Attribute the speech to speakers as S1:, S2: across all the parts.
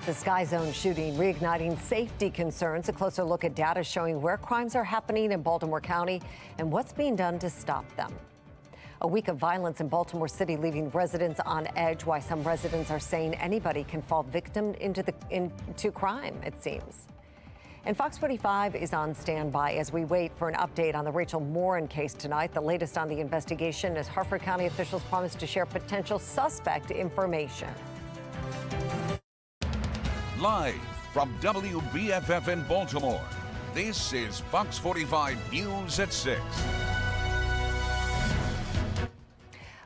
S1: The Sky Zone shooting reigniting safety concerns. A closer look at data showing where crimes are happening in Baltimore County and what's being done to stop them. A week of violence in Baltimore City leaving residents on edge. Why some residents are saying anybody can fall victim into crime, it seems. And Fox 45 is on standby as we wait for an update on the Rachel Morin case tonight. The latest on the investigation as Harford County officials promise to share potential suspect information.
S2: Live from WBFF in Baltimore, this is Fox 45 News at 6.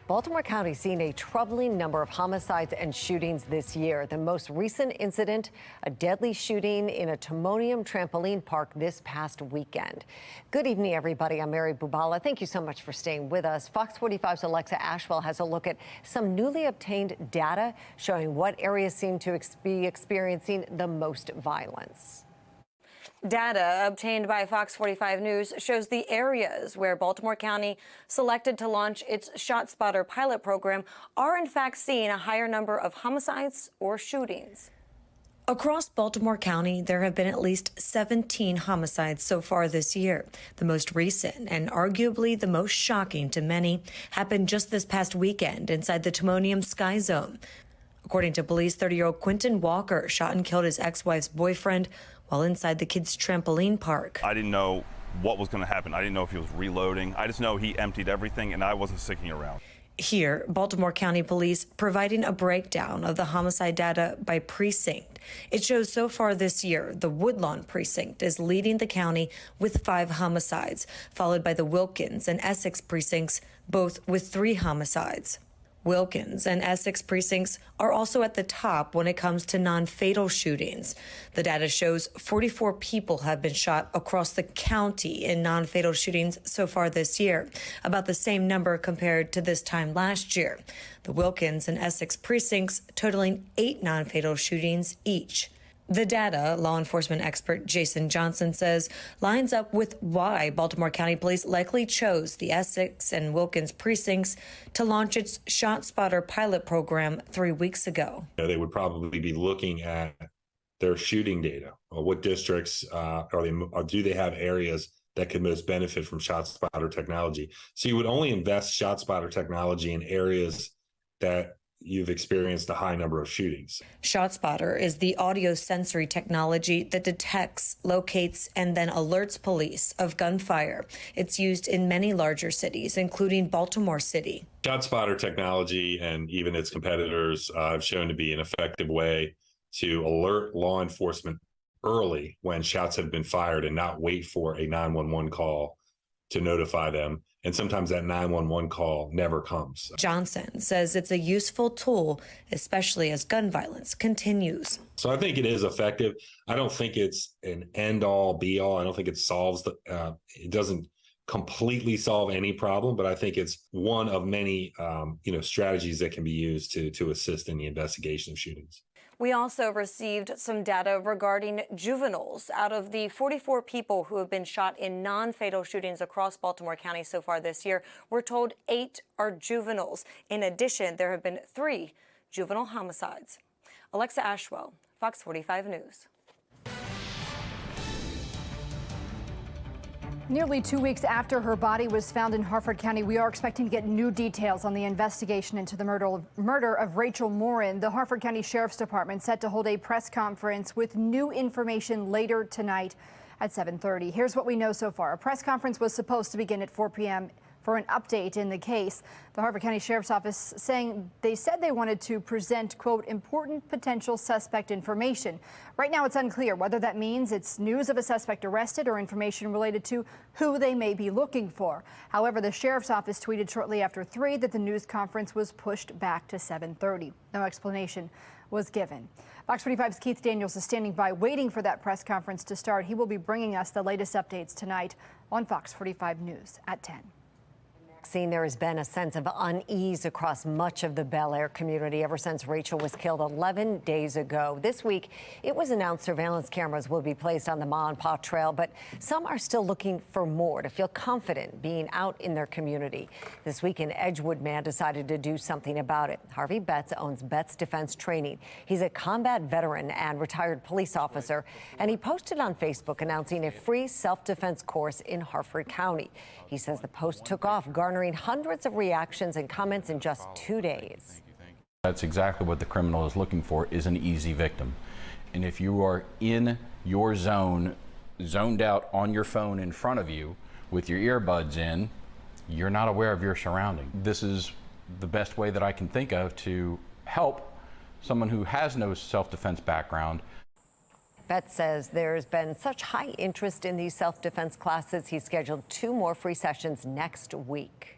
S1: Baltimore County seeing a troubling number of homicides and shootings this year. The most recent incident, a deadly shooting in a Timonium trampoline park this past weekend. Good evening, everybody. I'm Mary Bubala. Thank you so much for staying with us. Fox 45's Alexa Ashwell has a look at some newly obtained data showing what areas seem to be experiencing the most violence.
S3: Data obtained by Fox 45 News shows the areas where Baltimore County selected to launch its ShotSpotter pilot program are in fact seeing a higher number of homicides or shootings. Across Baltimore County, there have been at least 17 homicides so far this year. The most recent, and arguably the most shocking to many, happened just this past weekend inside the Timonium Sky Zone. According to police, 30-year-old Quentin Walker shot and killed his ex-wife's boyfriend while inside the kids' trampoline park.
S4: I didn't know what was going to happen. I didn't know if he was reloading. I just know he emptied everything, and I wasn't sticking around.
S3: Here, Baltimore County Police providing a breakdown of the homicide data by precinct. It shows so far this year, the Woodlawn precinct is leading the county with 5 homicides, followed by the Wilkins and Essex precincts, both with 3 homicides. Wilkins and Essex precincts are also at the top when it comes to non-fatal shootings. The data shows 44 people have been shot across the county in non-fatal shootings so far this year, about the same number compared to this time last year. The Wilkins and Essex precincts totaling 8 non-fatal shootings each. The data, law enforcement expert Jason Johnson says, lines up with why Baltimore County Police likely chose the Essex and Wilkins precincts to launch its ShotSpotter pilot program 3 weeks ago.
S5: They would probably be looking at their shooting data. What districts do they have areas that could most benefit from ShotSpotter technology? So you would only invest ShotSpotter technology in areas that you've experienced a high number of shootings.
S3: ShotSpotter is the audio sensory technology that detects, locates, and then alerts police of gunfire. It's used in many larger cities, including Baltimore City.
S5: ShotSpotter technology and even its competitors have shown to be an effective way to alert law enforcement early when shots have been fired and not wait for a 911 call to notify them. And sometimes that 911 call never comes.
S3: Johnson says it's a useful tool, especially as gun violence continues.
S5: So I think it is effective. I don't think it's an end-all, be-all. I don't think it solves it doesn't completely solve any problem, but I think it's one of many, strategies that can be used to assist in the investigation of shootings.
S3: We also received some data regarding juveniles. Out of the 44 people who have been shot in non-fatal shootings across Baltimore County so far this year, we're told 8 are juveniles. In addition, there have been 3 juvenile homicides. Alexa Ashwell, Fox 45 News.
S6: Nearly 2 weeks after her body was found in Harford County, we are expecting to get new details on the investigation into the murder of Rachel Morin. The Harford County Sheriff's Department set to hold a press conference with new information later tonight at 7:30. Here's what we know so far. A press conference was supposed to begin at 4 p.m. for an update in the case. The Harford County Sheriff's Office saying they said they wanted to present, quote, important potential suspect information. Right now, it's unclear whether that means it's news of a suspect arrested or information related to who they may be looking for. However, the Sheriff's Office tweeted shortly after 3 that the news conference was pushed back to 7:30. No explanation was given. Fox 45's Keith Daniels is standing by waiting for that press conference to start. He will be bringing us the latest updates tonight on Fox 45 News at 10.
S1: vaccine, there has been a sense of unease across much of the Bel Air community ever since Rachel was killed 11 days ago. This week, it was announced surveillance cameras will be placed on the Ma and Pa Trail, but some are still looking for more to feel confident being out in their community. This week, an Edgewood man decided to do something about it. Harvey Betts owns Betts Defense Training. He's a combat veteran and retired police officer, and he posted on Facebook announcing a free self-defense course in Harford County. He says the post took off, garnering hundreds of reactions and comments in just 2 days.
S7: That's exactly what the criminal is looking for, is an easy victim. And if you are in your zone, zoned out on your phone in front of you with your earbuds in, you're not aware of your surrounding. This is the best way that I can think of to help someone who has no self-defense background.
S1: Betts says there's been such high interest in these self-defense classes, he's scheduled 2 more free sessions next week.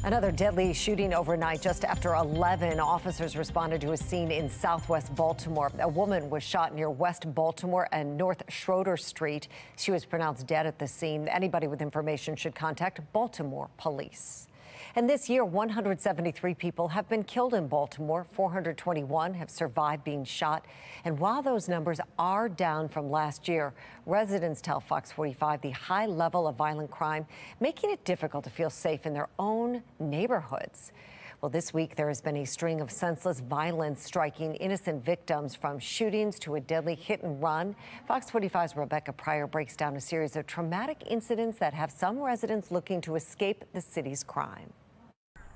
S1: Another deadly shooting overnight. Just after 11, officers responded to a scene in southwest Baltimore. A woman was shot near West Baltimore and North Schroeder Street. She was pronounced dead at the scene. Anybody with information should contact Baltimore police. And this year, 173 people have been killed in Baltimore. 421 have survived being shot. And while those numbers are down from last year, residents tell Fox 45 the high level of violent crime making it difficult to feel safe in their own neighborhoods. Well, this week there has been a string of senseless violence striking innocent victims, from shootings to a deadly hit and run. Fox 45's Rebecca Pryor breaks down a series of traumatic incidents that have some residents looking to escape the city's crime.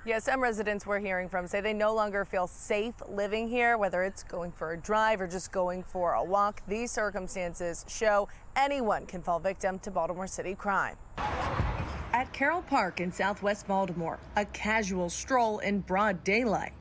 S8: Yeah, some residents we're hearing from say they no longer feel safe living here, whether it's going for a drive or just going for a walk. These circumstances show anyone can fall victim to Baltimore City crime.
S9: At Carroll Park in southwest Baltimore, a casual stroll in broad daylight,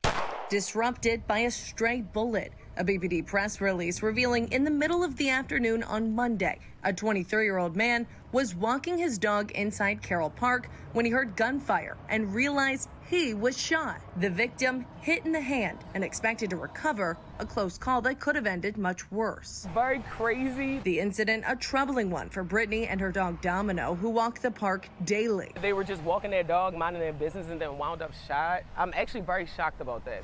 S9: disrupted by a stray bullet. A BPD press release revealing in the middle of the afternoon on Monday, a 23-year-old man was walking his dog inside Carroll Park when he heard gunfire and realized he was shot. The victim hit in the hand and expected to recover, a close call that could have ended much worse.
S8: Very crazy.
S9: The incident, a troubling one for Brittany and her dog Domino, who walk the park daily.
S10: They were just walking their dog, minding their business, and then wound up shot. I'm actually very shocked about that.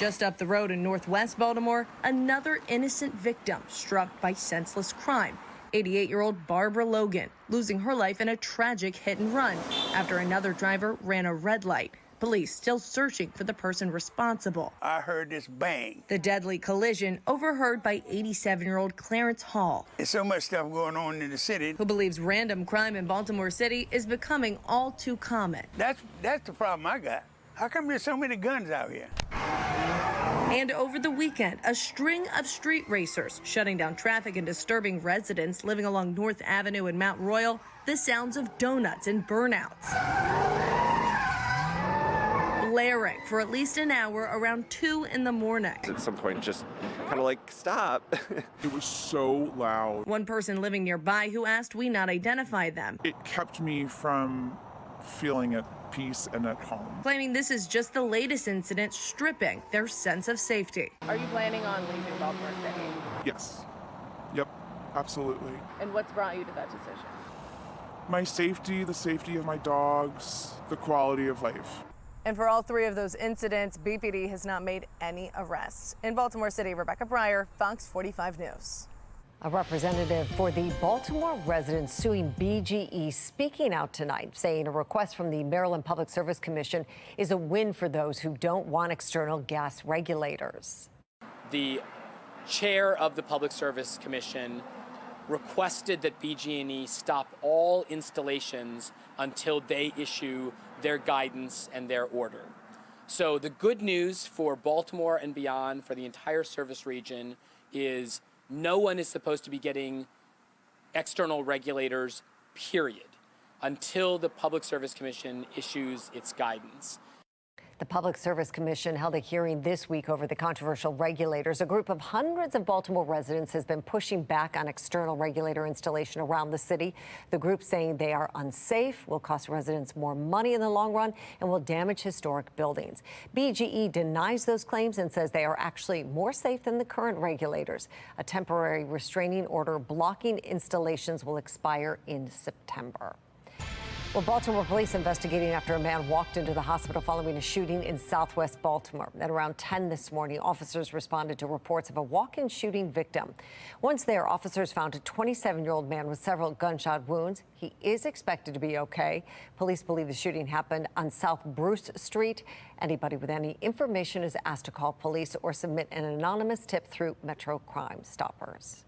S9: Just up the road in northwest Baltimore, another innocent victim struck by senseless crime. 88-year-old Barbara Logan losing her life in a tragic hit and run after another driver ran a red light. Police still searching for the person responsible.
S11: I heard this bang.
S9: The deadly collision overheard by 87-year-old Clarence Hall.
S11: There's so much stuff going on in the city.
S9: Who believes random crime in Baltimore City is becoming all too common.
S11: That's the problem I got. How come there's so many guns out here?
S9: And over the weekend, a string of street racers shutting down traffic and disturbing residents living along North Avenue in Mount Royal. The sounds of donuts and burnouts blaring for at least an hour around 2 in the morning.
S12: At some point, just kind of like, stop.
S13: It was so loud.
S9: One person living nearby who asked we not identify them.
S13: It kept me from feeling at peace and at home.
S9: Claiming this is just the latest incident stripping their sense of safety.
S8: Are you planning on leaving Baltimore City?
S13: Yes. Yep, absolutely.
S8: And what's brought you to that decision?
S13: My safety, the safety of my dogs, the quality of life.
S8: And for all 3 of those incidents, BPD has not made any arrests. In Baltimore City, Rebecca Pryor, Fox 45 News.
S1: A representative for the Baltimore residents suing BGE speaking out tonight, saying a request from the Maryland Public Service Commission is a win for those who don't want external gas regulators.
S14: The chair of the Public Service Commission requested that BG&E stop all installations until they issue their guidance and their order. So the good news for Baltimore and beyond, for the entire service region, is no one is supposed to be getting external regulators, period, until the Public Service Commission issues its guidance.
S1: The Public Service Commission held a hearing this week over the controversial regulators. A group of hundreds of Baltimore residents has been pushing back on external regulator installation around the city. The group saying they are unsafe, will cost residents more money in the long run, and will damage historic buildings. BGE denies those claims and says they are actually more safe than the current regulators. A temporary restraining order blocking installations will expire in September. Well, Baltimore police investigating after a man walked into the hospital following a shooting in southwest Baltimore. At around 10 this morning, officers responded to reports of a walk-in shooting victim. Once there, officers found a 27-year-old man with several gunshot wounds. He is expected to be okay. Police believe the shooting happened on South Bruce Street. Anybody with any information is asked to call police or submit an anonymous tip through Metro Crime Stoppers.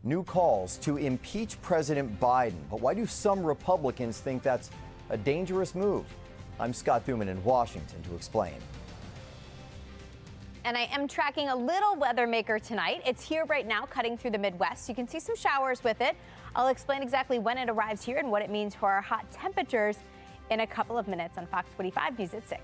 S15: New calls to impeach President Biden. But why do some Republicans think that's a dangerous move? I'm Scott Thuman in Washington to explain.
S16: And I am tracking a little weather maker tonight. It's here right now, cutting through the Midwest. You can see some showers with it. I'll explain exactly when it arrives here and what it means for our hot temperatures in a couple of minutes on Fox 45 News at 6.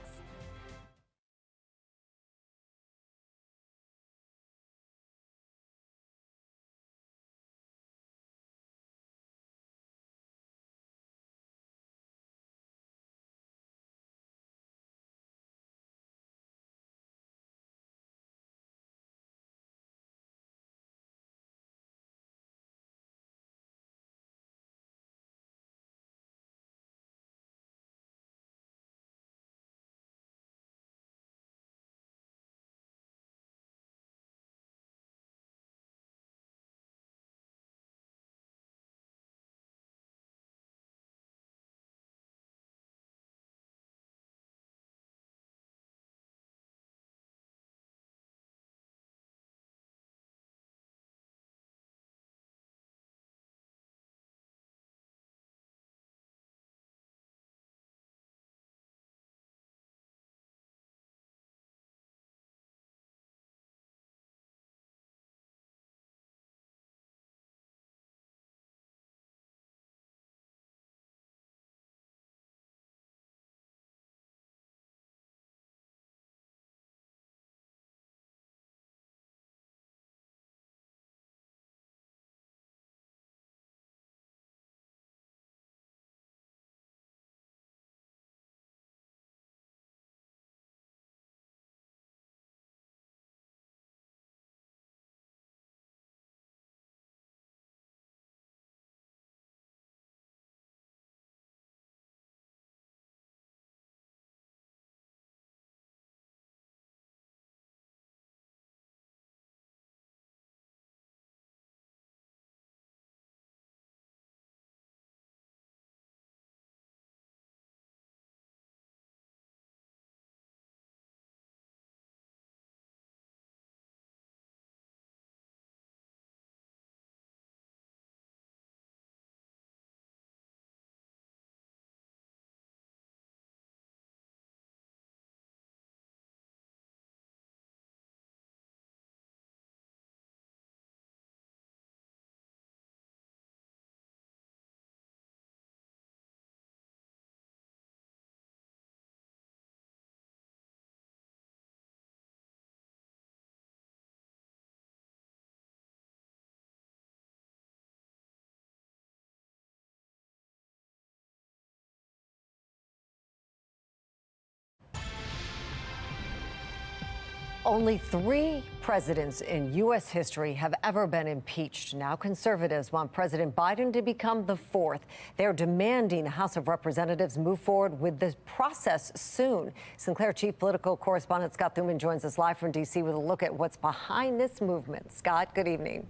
S1: Only 3 presidents in U.S. history have ever been impeached. Now conservatives want President Biden to become the 4th. They're demanding the House of Representatives move forward with the process soon. Sinclair Chief Political Correspondent Scott Thuman joins us live from D.C. with a look at what's behind this movement. Scott, good evening.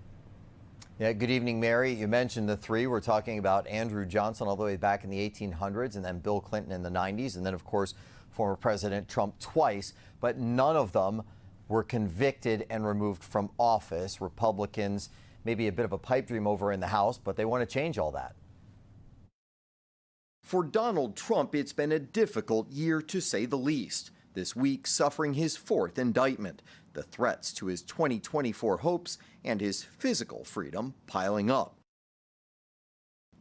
S15: Yeah, good evening, Mary. You mentioned the 3. We're talking about Andrew Johnson all the way back in the 1800s, and then Bill Clinton in the 90s, and then, of course, former President Trump twice. But none of them were convicted and removed from office. Republicans, maybe a bit of a pipe dream over in the House, but they want to change all that.
S17: For Donald Trump, it's been a difficult year to say the least. This week, suffering his 4th indictment, the threats to his 2024 hopes and his physical freedom piling up.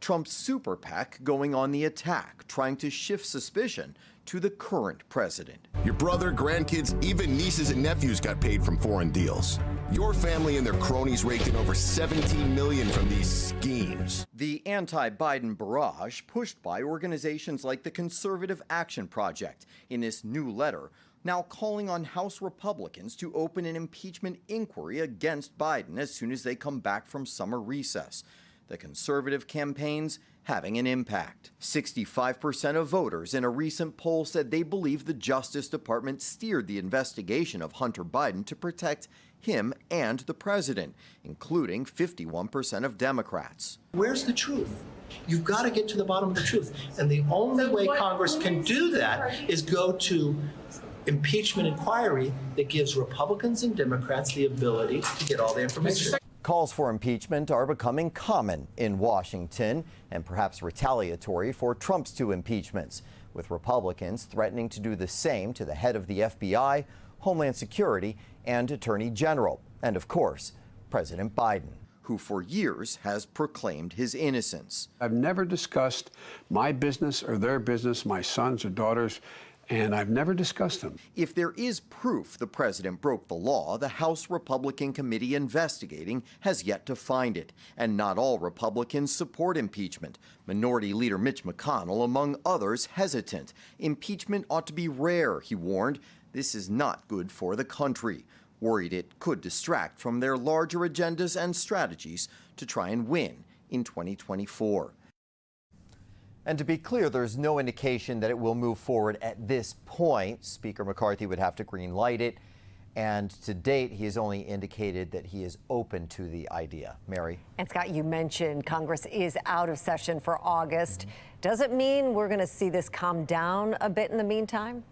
S17: Trump's super PAC going on the attack, trying to shift suspicion to the current president.
S18: Your brother, grandkids, even nieces and nephews got paid from foreign deals. Your family and their cronies raked in over $17 million from these schemes.
S17: The anti-Biden barrage pushed by organizations like the Conservative Action Project in this new letter, now calling on House Republicans to open an impeachment inquiry against Biden as soon as they come back from summer recess. The conservative campaigns having an impact. 65% of voters in a recent poll said they believe the Justice Department steered the investigation of Hunter Biden to protect him and the president, including 51% of Democrats.
S19: Where's the truth? You've got to get to the bottom of the truth. And the only way Congress can do that is go to impeachment inquiry that gives Republicans and Democrats the ability to get all the information.
S15: Calls for impeachment are becoming common in Washington and perhaps retaliatory for Trump's two impeachments, with Republicans threatening to do the same to the head of the FBI, Homeland Security, and Attorney General, and of course, President Biden,
S17: who for years has proclaimed his innocence.
S20: I've never discussed my business or their business, my sons or daughters, and I've never discussed them.
S17: If there is proof the president broke the law, the House Republican committee investigating has yet to find it. And not all Republicans support impeachment. Minority Leader Mitch McConnell, among others, hesitant. Impeachment ought to be rare, he warned. This is not good for the country. Worried it could distract from their larger agendas and strategies to try and win in 2024.
S15: And to be clear, there's no indication that it will move forward at this point. Speaker McCarthy would have to green light it. And to date, he has only indicated that he is open to the idea. Mary?
S1: And Scott, you mentioned Congress is out of session for August. Does it mean we're going to see this calm down a bit in the meantime?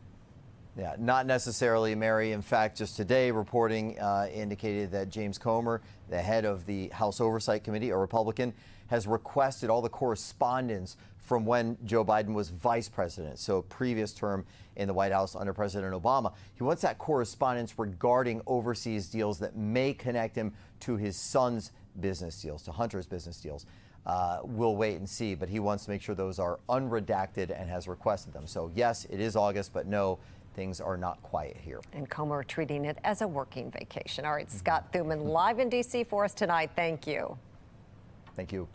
S15: Yeah, not necessarily, Mary. In fact, just today, reporting indicated that James Comer, the head of the House Oversight Committee, a Republican, has requested all the correspondence from when Joe Biden was vice president, so previous term in the White House under President Obama. He wants that correspondence regarding overseas deals that may connect him to his son's business deals, to Hunter's business deals. We'll wait and see, but he wants to make sure those are unredacted and has requested them. So yes, it is August, but no, things are not quiet here.
S1: And Comer treating it as a working vacation. All right, Scott Thuman live in D.C. for us tonight. Thank you.
S15: Thank you.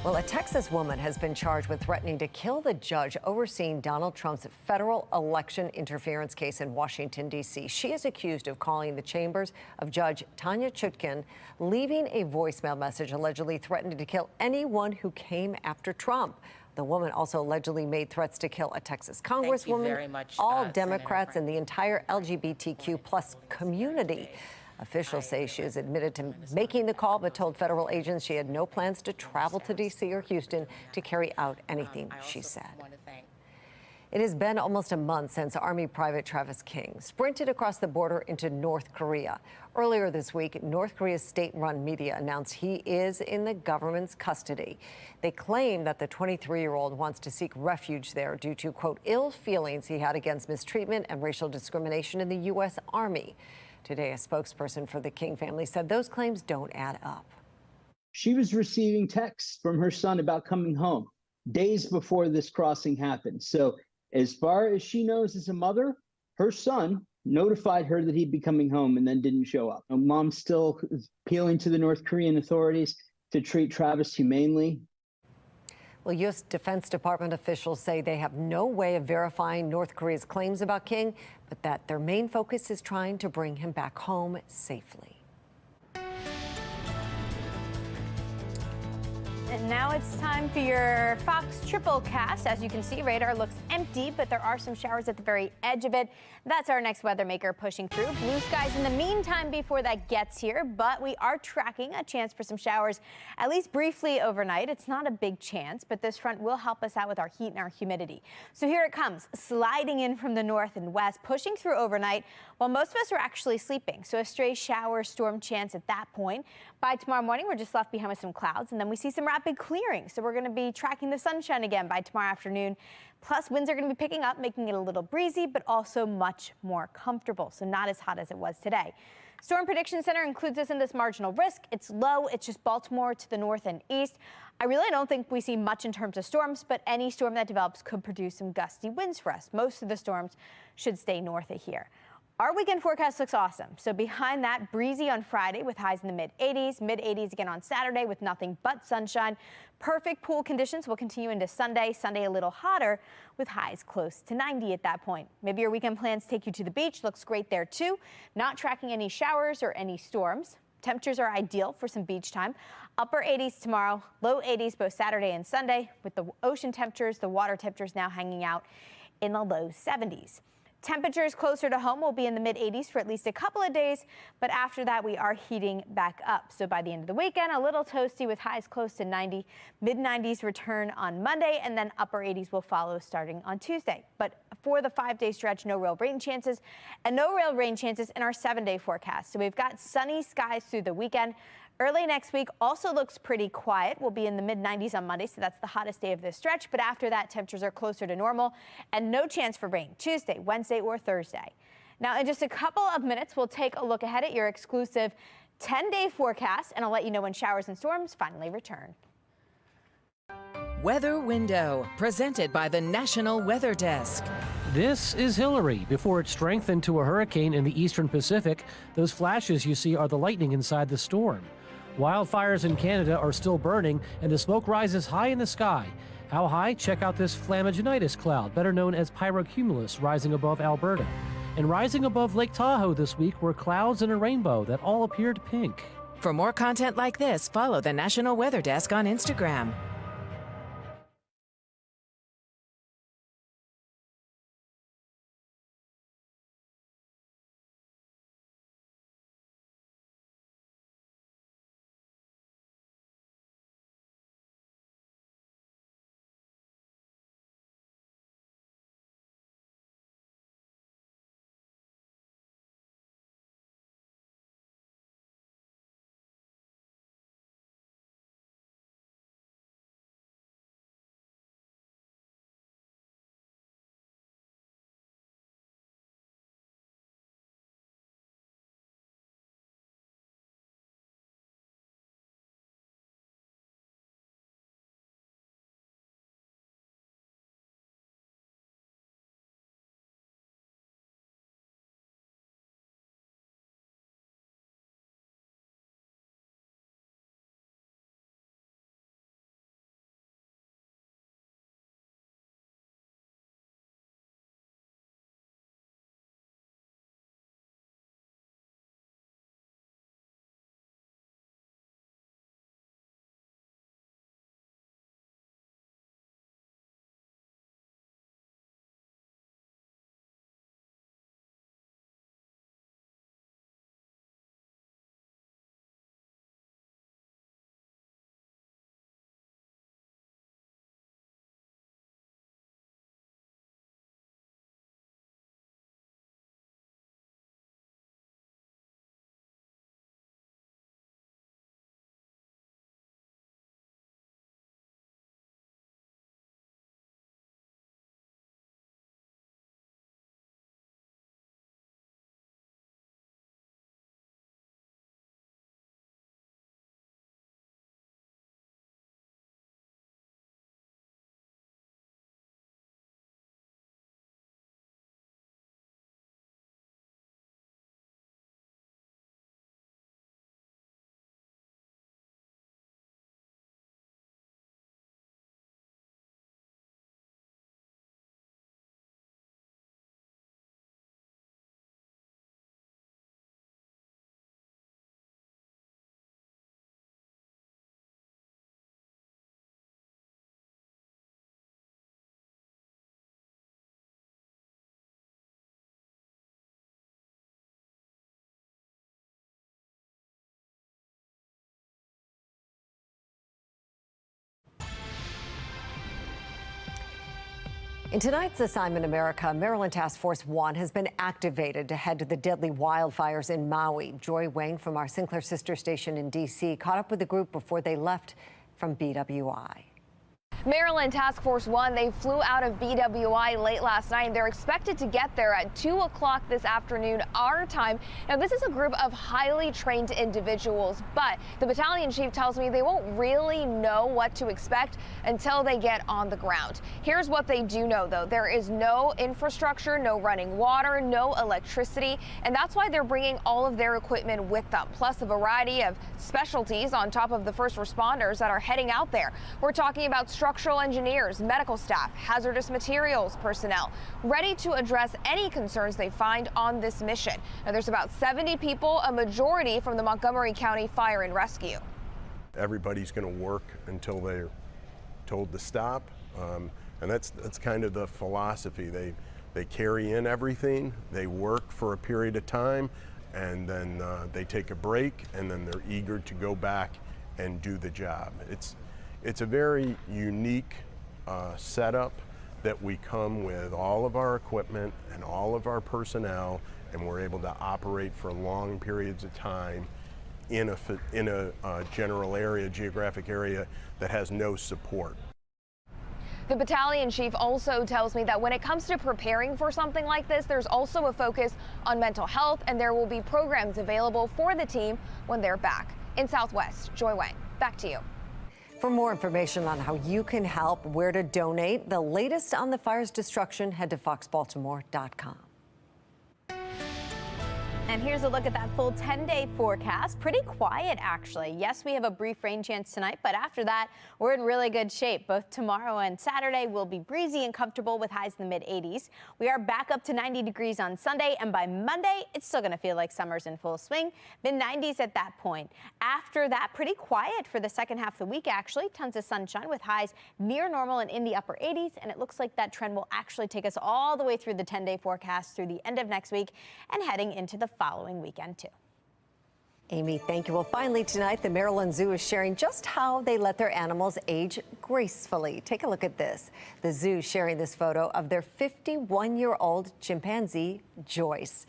S1: Well, a Texas woman has been charged with threatening to kill the judge overseeing Donald Trump's federal election interference case in Washington, D.C. She is accused of calling the chambers of Judge Tanya Chutkan, leaving a voicemail message allegedly threatening to kill anyone who came after Trump. The woman also allegedly made threats to kill a Texas congresswoman, all Democrats, and the entire LGBTQ plus community. Officials say she has admitted to making the call, but told federal agents she had no plans to travel to D.C. or Houston to carry out anything she said. It has been almost a month since Army Private Travis King sprinted across the border into North Korea. Earlier this week, North Korea's state-run media announced he is in the government's custody. They claim that the 23-year-old wants to seek refuge there due to, quote, ill feelings he had against mistreatment and racial discrimination in the U.S. Army. Today, a spokesperson for the King family said those claims don't add up.
S21: She was receiving texts from her son about coming home days before this crossing happened. So as far as she knows as a mother, her son notified her that he'd be coming home and then didn't show up. Mom's still appealing to the North Korean authorities to treat Travis humanely.
S1: Well, U.S. Defense Department officials say they have no way of verifying North Korea's claims about King, but that their main focus is trying to bring him back home safely.
S16: And now it's time for your Fox Triple Cast. As you can see, radar looks empty, but there are some showers at the very edge of it. That's our next weather maker pushing through. Blue skies in the meantime before that gets here, but we are tracking a chance for some showers, at least briefly overnight. It's not a big chance, but this front will help us out with our heat and our humidity. So here it comes, sliding in from the north and west, pushing through overnight while most of us are actually sleeping. So a stray shower storm chance at that point. By tomorrow morning, we're just left behind with some clouds, and then we see some rapid clearing. So we're going to be tracking the sunshine again by tomorrow afternoon. Plus, winds are going to be picking up, making it a little breezy, but also much more comfortable. So not as hot as it was today. Storm Prediction Center includes us in this marginal risk. It's low. It's just Baltimore to the north and east. I really don't think we see much in terms of storms, but any storm that develops could produce some gusty winds for us. Most of the storms should stay north of here. Our weekend forecast looks awesome. So behind that, breezy on Friday with highs in the mid-80s again on Saturday with nothing but sunshine. Perfect pool conditions will continue into Sunday. Sunday a little hotter with highs close to 90 at that point. Maybe your weekend plans take you to the beach. Looks great there too. Not tracking any showers or any storms. Temperatures are ideal for some beach time. Upper 80s tomorrow, low 80s both Saturday and Sunday with the ocean temperatures, the water temperatures now hanging out in the low 70s. Temperatures closer to home will be in the mid-80s for at least a couple of days, but after that we are heating back up. So by the end of the weekend, a little toasty with highs close to 90. Mid-90s return on Monday, and then upper 80s will follow starting on Tuesday. But for the 5-day stretch, no real rain chances and no real rain chances in our 7-day forecast. So we've got sunny skies through the weekend. Early next week also looks pretty quiet. We'll be in the mid-90s on Monday, so that's the hottest day of this stretch. But after that, temperatures are closer to normal and no chance for rain Tuesday, Wednesday, or Thursday. Now, in just a couple of minutes, we'll take a look ahead at your exclusive 10-day forecast, and I'll let you know when showers and storms finally return.
S2: Weather Window, presented by the National Weather Desk.
S22: This is Hillary. Before it strengthened to a hurricane in the eastern Pacific, those flashes you see are the lightning inside the storm. Wildfires in Canada are still burning, and the smoke rises high in the sky. How high? Check out this flammaginitis cloud, better known as pyrocumulus, rising above Alberta. And rising above Lake Tahoe this week were clouds and a rainbow that all appeared pink.
S2: For more content like this, follow the National Weather Desk on Instagram.
S1: In tonight's Assignment America, Maryland Task Force 1 has been activated to head to the deadly wildfires in Maui. Joy Wang from our Sinclair sister station in D.C. caught up with the group before they left from BWI.
S4: Maryland Task Force 1, they flew out of BWI late last night. They're expected to get there at 2 o'clock this afternoon, our time. Now, this is a group of highly trained individuals, but the battalion chief tells me they won't really know what to expect until they get on the ground. Here's what they do know, though. There is no infrastructure, no running water, no electricity, and that's why they're bringing all of their equipment with them, plus a variety of specialties on top of the first responders that are heading out there. We're talking about structural engineers, medical staff, hazardous materials personnel, ready to address any concerns they find on this mission. Now, there's about 70 people, a majority from the Montgomery County Fire and Rescue.
S5: Everybody's going to work until they're told to stop, and that's kind of the philosophy. They carry in everything, they work for a period of time, and then they take a break, and then they're eager to go back and do the job. It's a very unique setup that we come with all of our equipment and all of our personnel, and we're able to operate for long periods of time in a general area, geographic area that has no support.
S4: The battalion chief also tells me that when it comes to preparing for something like this, there's also a focus on mental health, and there will be programs available for the team when they're back. In Southwest, Joy Wang, back to you.
S1: For more information on how you can help, where to donate, the latest on the fire's destruction, head to foxbaltimore.com.
S16: And here's a look at that full 10-day forecast. Pretty quiet, actually. Yes, we have a brief rain chance tonight, but after that, we're in really good shape. Both tomorrow and Saturday will be breezy and comfortable with highs in the mid-80s. We are back up to 90 degrees on Sunday, and by Monday, it's still going to feel like summer's in full swing. Mid-90s at that point. After that, pretty quiet for the second half of the week, actually. Tons of sunshine with highs near normal and in the upper 80s, and it looks like that trend will actually take us all the way through the 10-day forecast through the end of next week and heading into the following weekend, too.
S1: Amy, thank you. Well, finally tonight, the Maryland Zoo is sharing just how they let their animals age gracefully. Take a look at this. The zoo sharing this photo of their 51-year-old chimpanzee, Joyce.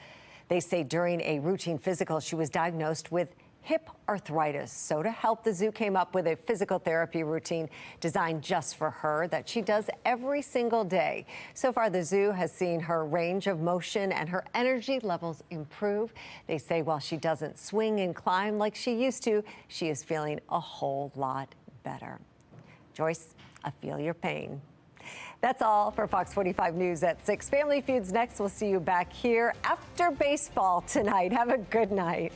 S1: They say during a routine physical, she was diagnosed with hip arthritis. So to help, the zoo came up with a physical therapy routine designed just for her that she does every single day. So far, the zoo has seen her range of motion and her energy levels improve. They say while she doesn't swing and climb like she used to, she is feeling a whole lot better. Joyce, I feel your pain. That's all for Fox 45 News at 6. Family Feud's next. We'll see you back here after baseball tonight. Have a good night.